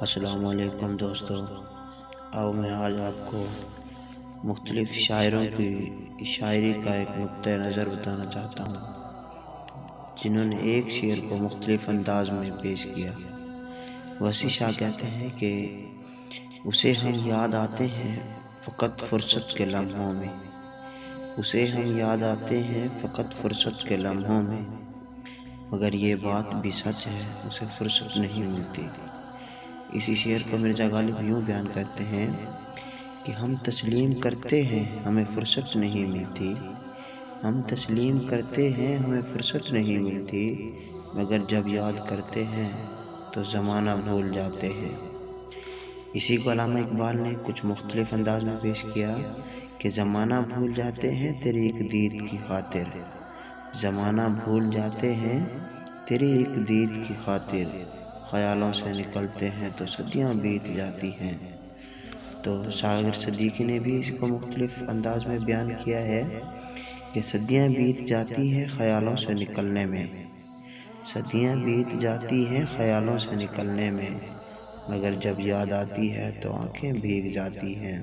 السلام علیکم دوستو، میں آج آپ کو مختلف شاعروں کی شاعری کا ایک نقطہ نظر بتانا چاہتا ہوں جنہوں نے ایک شعر کو مختلف انداز میں پیش کیا۔ وسیع شاہ کہتے ہیں کہ اسے ہم یاد آتے ہیں فقط فرصت کے لمحوں میں، اسے ہم یاد آتے ہیں فقط فرصت کے لمحوں میں، مگر یہ بات بھی سچ ہے اسے فرصت نہیں ملتی۔ اسی شعر کو مرزا غالب یوں بیان کرتے ہیں کہ ہم تسلیم کرتے ہیں ہمیں فرصت نہیں ملتی، ہم تسلیم کرتے ہیں ہمیں فرصت نہیں ملتی، مگر جب یاد کرتے ہیں تو زمانہ بھول جاتے ہیں۔ اسی کو علامہ اقبال نے کچھ مختلف انداز میں پیش کیا کہ زمانہ بھول جاتے ہیں تیری ایک دید کی خاطر، زمانہ بھول جاتے ہیں تیری ایک دید کی خاطر، خیالوں سے نکلتے ہیں تو صدیاں بیت جاتی ہیں۔ تو شاعر صدیقی نے بھی اس کو مختلف انداز میں بیان کیا ہے کہ صدیاں بیت جاتی ہیں خیالوں سے نکلنے میں، صدیاں بیت جاتی ہیں خیالوں سے نکلنے میں، مگر جب یاد آتی ہے تو آنکھیں بھیگ جاتی ہیں۔